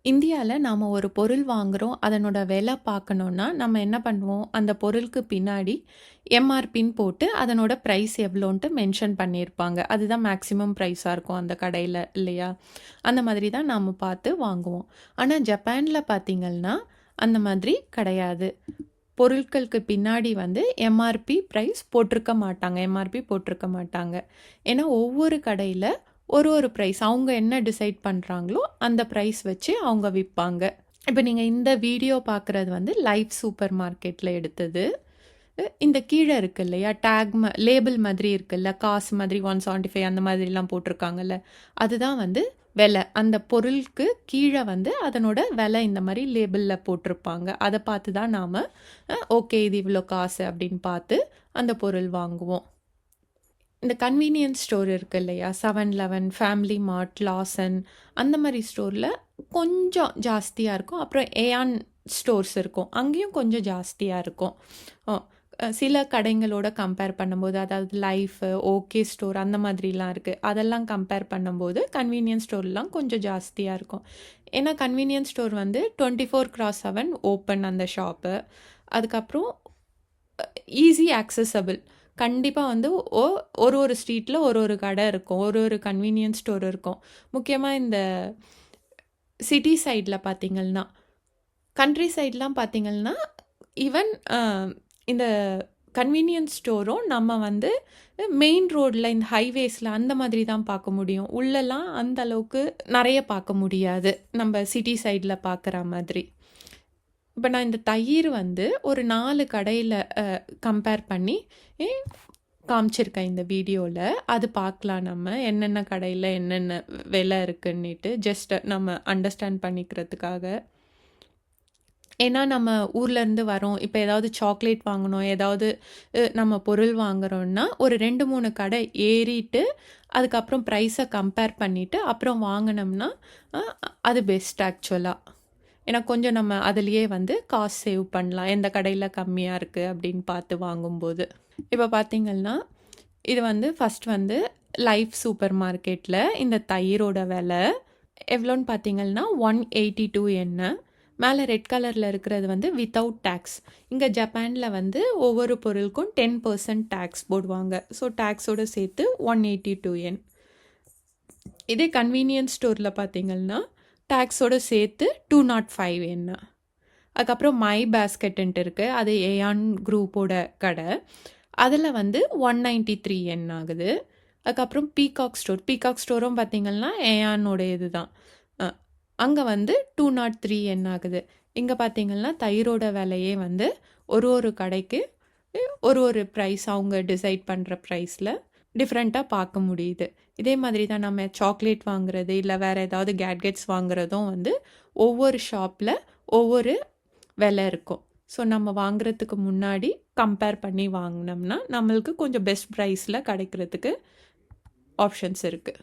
இந்தியால நாம ஒரு பொருள் வாங்குறோம். அதனோட விலை பார்க்கணும்னா, நம்ம என்ன பண்ணுவோம்? அந்த பொருளுக்கு பின்னாடி எம்ஆர்பின்னு போட்டு, அதனோட பிரைஸ் எவ்வளோன்ட்டு மென்ஷன் பண்ணியிருப்பாங்க. அதுதான் மேக்ஸிமம் பிரைஸா இருக்கும் அந்த கடையில இல்லையா? அந்த மாதிரி தான் நாம பார்த்து வாங்குவோம். ஆனா ஜப்பான்ல பார்த்தீங்கன்னா, அந்த மாதிரி கிடையாது. பொருட்களுக்கு பின்னாடி வந்து எம்ஆர்பி பிரைஸ் போட்டிருக்க மாட்டாங்க. எம்ஆர்பி போட்டிருக்க மாட்டாங்க. ஏன்னா ஒவ்வொரு கடையில ஒரு பிரைஸ் அவங்க என்ன டிசைட் பண்றாங்களோ, அந்த பிரைஸ் வச்சு அவங்க விப்பாங்க. இப்ப நீங்க இந்த வீடியோ பார்க்குறது வந்து லைஃப் சூப்பர் மார்க்கெட்ல எடுத்தது. இந்த கீழ இருக்கு இல்லையா? லேபிள் மாதிரி இருக்குல்ல, காசு மாதிரி 175 அந்த மாதிரிலாம் போட்டிருக்காங்கல்ல, அதுதான் வந்து விலை. அந்த பொருளுக்கு கீழ வந்து அதனோட விலை இந்த மாரி லேபிள்ல போட்டிருப்பாங்க. அத பார்த்து தான் நாம ஓகே இது இவ்ளோ காசு அப்படின்னு பார்த்து அந்த பொருள் வாங்குவோம். இந்த கன்வீனியன்ஸ் ஸ்டோர் இருக்கு இல்லையா? 7-Eleven, ஃபேமிலி மார்ட், லாசன் அந்த மாரி ஸ்டோர்ல கொஞ்சம் ஜாஸ்தியா இருக்கும். அப்புறம் ஏயான் ஸ்டோர்ஸ் இருக்கும். அங்கேயும் கொஞ்சம் ஜாஸ்தியா இருக்கும். அ சில கடைங்களோட கம்பேர் பண்ணும்போது, அதாவது லைஃப், ஓகே ஸ்டோர் அந்த மாதிரிலாம் இருக்கு. அதெல்லாம் கம்பேர் பண்ணும்போது கன்வீனியன்ஸ் ஸ்டோர்லாம் கொஞ்சம் ஜாஸ்தியா இருக்கும். ஏன்னா கன்வீனியன்ஸ் ஸ்டோர் வந்து 24/7 ஓப்பன் அந்த ஷாப்பு. அதுக்கப்புறம் ஈஸி ஆக்சஸபிள். கண்டிப்பா வந்து ஒரு ஸ்ட்ரீட்ல ஒரு கடை இருக்கும். ஒரு கன்வீனியன்ஸ் ஸ்டோர் இருக்கும். முக்கியமா இந்த சிட்டி சைட்ல பார்த்தீங்கன்னா, கண்ட்ரி சைட்லாம் பார்த்தீங்கன்னா, ஈவன் இந்த கன்வீனியன்ஸ் ஸ்டோரும் நம்ம வந்து மெயின் ரோட்ல இந்த ஹைவேஸ்ல அந்த மாதிரி தான் பார்க்க முடியும். உள்ளலாம் அந்த அளவுக்கு நெறைய பார்க்க முடியாது. நம்ம சிட்டி சைட்ல பார்க்குற மாதிரி. இப்ப நான் இந்த தயிர் வந்து ஒரு 4 கடையில கம்பேர் பண்ணி எ காமிச்சிருக்கேன் இந்த வீடியோல. அது பார்க்கலாம் நம்ம. என்னென்ன கடையில என்னென்ன விலை இருக்குன்னிட்டு. ஜஸ்ட் நம்ம அண்டர்ஸ்டாண்ட் பண்ணிக்கிறதுக்காக. ஏன்னா நம்ம ஊர்லேருந்து வரோம். இப்ப ஏதாவது சாக்லேட் வாங்கணும், ஏதாவது நம்ம பொருள் வாங்குறோம்னா, ஒரு 2, 3 கடை ஏறிட்டு, அதுக்கப்புறம் ப்ரைஸ கம்பேர் பண்ணிட்டு, அப்புறம் வாங்குனோம்னா, அ அது பெஸ்ட் ஆக்சுவலா. ஏன்னா கொஞ்சம் நம்ம அதிலேயே வந்து காசு சேவ் பண்ணலாம். எந்த கடையில கம்மியா இருக்கு அப்படின்னு பார்த்து வாங்கும்போது. இப்ப பார்த்தீங்கன்னா, இது வந்து ஃபர்ஸ்ட் வந்து லைஃப் சூப்பர் மார்க்கெட்ல இந்த தயிரோட விலை எவ்வளோன்னு பார்த்தீங்கன்னா, 182 என்ன. மேல ரெட் கலர்ல இருக்கிறது வந்து வித்தவுட் டாக்ஸ். இங்க ஜப்பான்ல வந்து ஒவ்வொரு பொருளுக்கும் 10% டாக்ஸ் போடுவாங்க. ஸோ டாக்ஸோட சேர்த்து 182 yen. இதே கன்வீனியன்ஸ் ஸ்டோர்ல பார்த்தீங்கன்னா, டாக்ஸோட சேர்த்து 205 என்ன. அதுக்கப்புறம் மை பாஸ்கெட்டுன்ட்டு இருக்கு. அது ஏயான் குரூப்போட கடை. அதில வந்து 193 yen ஆகுது. அதுக்கப்புறம் பீகாக் ஸ்டோரும் பார்த்தீங்கன்னா, ஏயானோட இதுதான். அ அங்க வந்து 203 yen ஆகுது. இங்க பார்த்தீங்கன்னா, தயிரோட விலையே வந்து ஒரு கடைக்கு ஒரு பிரைஸ் அவங்க டிசைட் பண்ற பிரைஸ்ல டிஃப்ரெண்ட்டா பார்க்க முடியுது. இதே மாதிரி தான் நம்ம சாக்லேட் வாங்குறது, இல்ல வேற ஏதாவது கேட்கெட்ஸ் வாங்குறதும் வந்து ஒவ்வொரு ஷாப்ல ஒவ்வொரு விலை இருக்கும். ஸோ நம்ம வாங்குறதுக்கு முன்னாடி கம்பேர் பண்ணி வாங்குனோம்னா, நம்மளுக்கு கொஞ்சம் பெஸ்ட் ப்ரைஸ்ல கிடைக்கிறதுக்கு ஆப்ஷன்ஸ் இருக்கு.